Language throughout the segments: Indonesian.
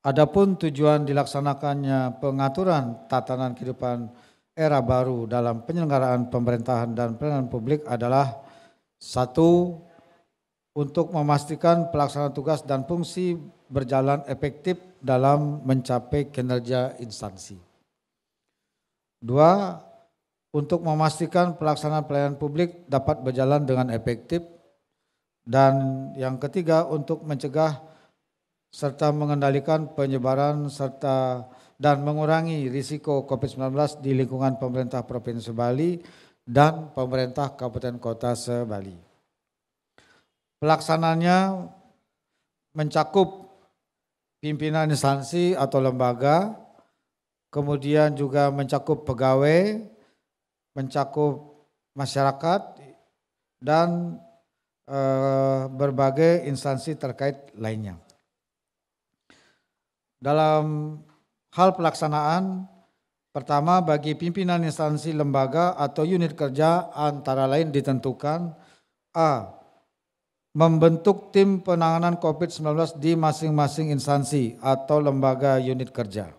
Adapun tujuan dilaksanakannya pengaturan tatanan kehidupan era baru dalam penyelenggaraan pemerintahan dan pelayanan publik adalah satu, untuk memastikan pelaksanaan tugas dan fungsi berjalan efektif dalam mencapai kinerja instansi. Dua, untuk memastikan pelaksanaan pelayanan publik dapat berjalan dengan efektif. Dan yang ketiga, untuk mencegah serta mengendalikan penyebaran serta dan mengurangi risiko COVID-19 di lingkungan pemerintah Provinsi Bali dan pemerintah Kabupaten Kota se-Bali. Pelaksanaannya mencakup pimpinan instansi atau lembaga, kemudian juga mencakup pegawai, mencakup masyarakat, dan berbagai instansi terkait lainnya. Dalam hal pelaksanaan, pertama bagi pimpinan instansi lembaga atau unit kerja antara lain ditentukan A. Membentuk tim penanganan COVID-19 di masing-masing instansi atau lembaga unit kerja.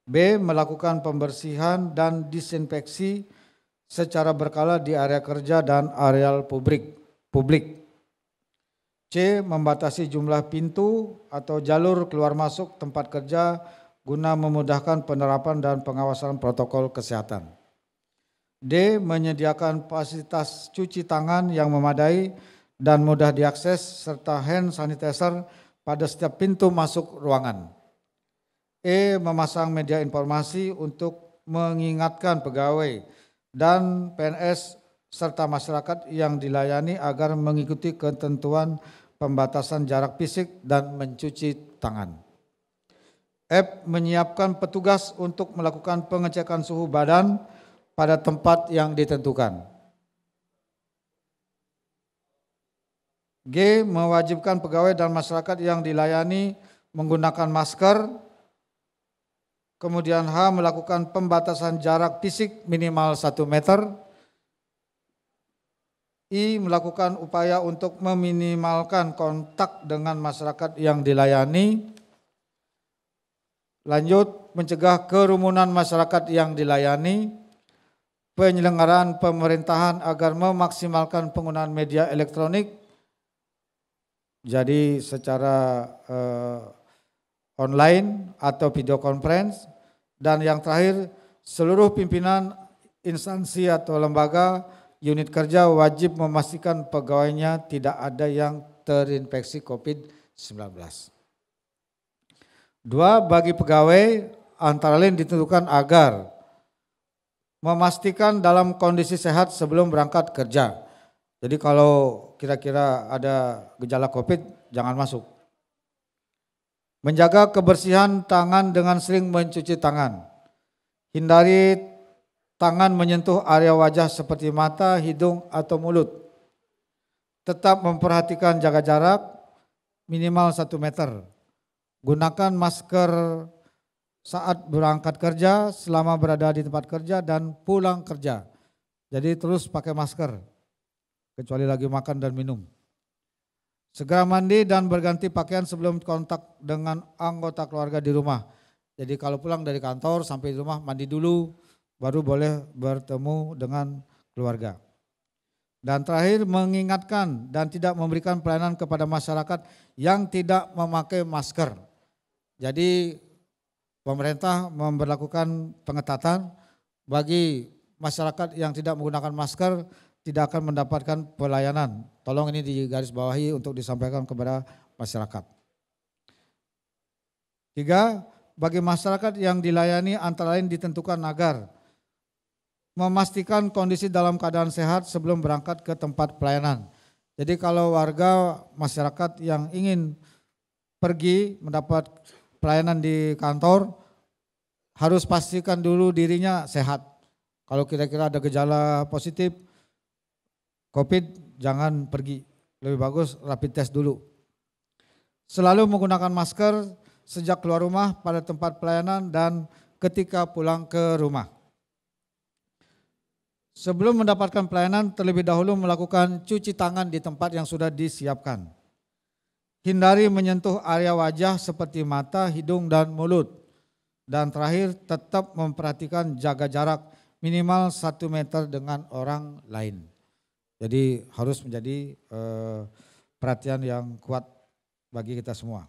B. Melakukan pembersihan dan disinfeksi secara berkala di area kerja dan areal publik. C. Membatasi jumlah pintu atau jalur keluar masuk tempat kerja guna memudahkan penerapan dan pengawasan protokol kesehatan. D. Menyediakan fasilitas cuci tangan yang memadai dan mudah diakses serta hand sanitizer pada setiap pintu masuk ruangan. E. Memasang media informasi untuk mengingatkan pegawai dan PNS serta masyarakat yang dilayani agar mengikuti ketentuan pembatasan jarak fisik dan mencuci tangan. F. Menyiapkan petugas untuk melakukan pengecekan suhu badan pada tempat yang ditentukan. G. Mewajibkan pegawai dan masyarakat yang dilayani menggunakan masker. Kemudian H. Melakukan pembatasan jarak fisik minimal 1 meter. I. Melakukan upaya untuk meminimalkan kontak dengan masyarakat yang dilayani. Lanjut, mencegah kerumunan masyarakat yang dilayani. Penyelenggaraan pemerintahan agar memaksimalkan penggunaan media elektronik. Jadi secara online atau video conference. Dan yang terakhir, seluruh pimpinan instansi atau lembaga unit kerja wajib memastikan pegawainya tidak ada yang terinfeksi COVID-19. 2. Bagi pegawai antara lain ditentukan agar memastikan dalam kondisi sehat sebelum berangkat kerja. Jadi kalau kira-kira ada gejala COVID, jangan masuk. Menjaga kebersihan tangan dengan sering mencuci tangan. Hindari tangan menyentuh area wajah seperti mata, hidung, atau mulut. Tetap memperhatikan jaga jarak minimal 1 meter. Gunakan masker saat berangkat kerja, selama berada di tempat kerja, dan pulang kerja. Jadi terus pakai masker, kecuali lagi makan dan minum. Segera mandi dan berganti pakaian sebelum kontak dengan anggota keluarga di rumah. Jadi kalau pulang dari kantor sampai di rumah mandi dulu, baru boleh bertemu dengan keluarga. Dan terakhir, mengingatkan dan tidak memberikan pelayanan kepada masyarakat yang tidak memakai masker. Jadi pemerintah memberlakukan pengetatan bagi masyarakat yang tidak menggunakan masker tidak akan mendapatkan pelayanan. Tolong ini digarisbawahi untuk disampaikan kepada masyarakat. 3. Bagi masyarakat yang dilayani antara lain ditentukan agar memastikan kondisi dalam keadaan sehat sebelum berangkat ke tempat pelayanan. Jadi kalau warga masyarakat yang ingin pergi mendapat pelayanan di kantor harus pastikan dulu dirinya sehat. Kalau kira-kira ada gejala positif COVID, jangan pergi. Lebih bagus rapid test dulu. Selalu menggunakan masker sejak keluar rumah pada tempat pelayanan dan ketika pulang ke rumah. Sebelum mendapatkan pelayanan, terlebih dahulu melakukan cuci tangan di tempat yang sudah disiapkan. Hindari menyentuh area wajah seperti mata, hidung, dan mulut. Dan terakhir, tetap memperhatikan jaga jarak minimal 1 meter dengan orang lain. Jadi harus menjadi perhatian yang kuat bagi kita semua.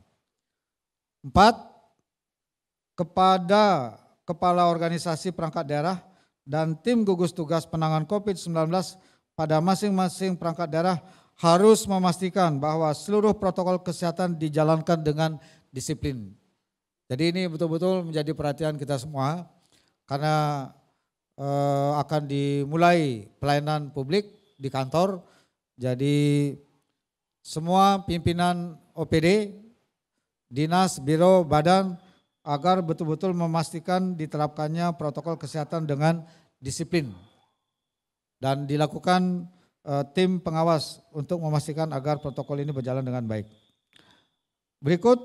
4, kepada kepala organisasi perangkat daerah dan tim gugus tugas penanganan COVID-19 pada masing-masing perangkat daerah harus memastikan bahwa seluruh protokol kesehatan dijalankan dengan disiplin. Jadi ini betul-betul menjadi perhatian kita semua karena akan dimulai pelayanan publik di kantor. Jadi semua pimpinan OPD, dinas, biro, badan agar betul-betul memastikan diterapkannya protokol kesehatan dengan disiplin dan dilakukan tim pengawas untuk memastikan agar protokol ini berjalan dengan baik. Berikut,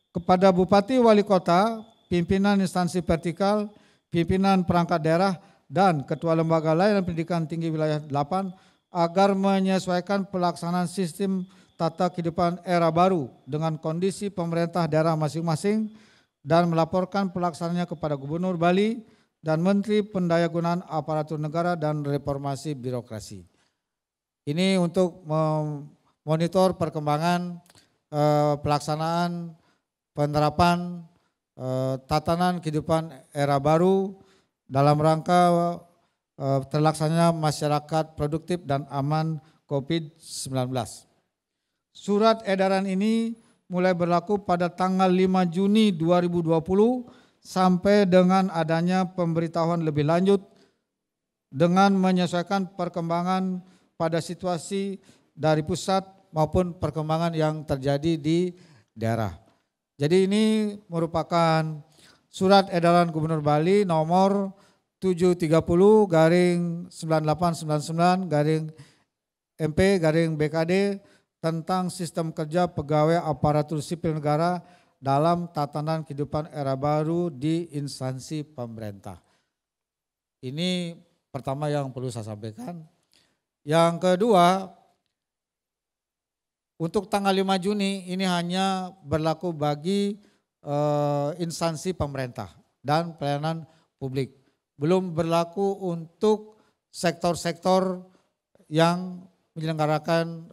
kepada Bupati, Wali Kota, pimpinan instansi vertikal, pimpinan perangkat daerah, dan Ketua Lembaga Layanan Pendidikan Tinggi Wilayah 8 agar menyesuaikan pelaksanaan sistem tata kehidupan era baru dengan kondisi pemerintah daerah masing-masing dan melaporkan pelaksanaannya kepada Gubernur Bali dan Menteri Pendayagunaan Aparatur Negara dan Reformasi Birokrasi. Ini untuk memonitor perkembangan pelaksanaan penerapan tatanan kehidupan era baru dalam rangka terlaksananya masyarakat produktif dan aman COVID-19. Surat edaran ini mulai berlaku pada tanggal 5 Juni 2020 sampai dengan adanya pemberitahuan lebih lanjut dengan menyesuaikan perkembangan pada situasi dari pusat maupun perkembangan yang terjadi di daerah. Jadi ini merupakan surat edaran Gubernur Bali nomor 730/9899/MP/BKD tentang sistem kerja pegawai aparatur sipil negara dalam tatanan kehidupan era baru di instansi pemerintah. Ini pertama yang perlu saya sampaikan. Yang kedua, untuk tanggal 5 Juni ini hanya berlaku bagi instansi pemerintah dan pelayanan publik. Belum berlaku untuk sektor-sektor yang menyelenggarakan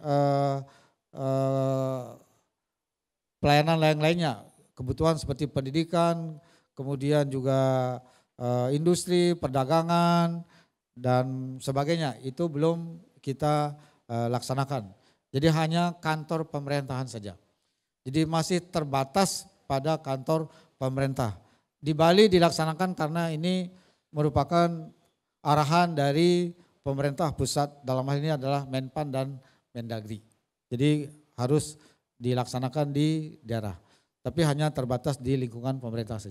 pelayanan lain-lainnya, kebutuhan seperti pendidikan, kemudian juga industri, perdagangan, dan sebagainya. Itu belum kita laksanakan. Jadi hanya kantor pemerintahan saja. Jadi masih terbatas pada kantor pemerintah. Di Bali dilaksanakan karena ini merupakan arahan dari pemerintah pusat, dalam hal ini adalah Menpan dan Mendagri. Jadi harus dilaksanakan di daerah, tapi hanya terbatas di lingkungan pemerintah saja.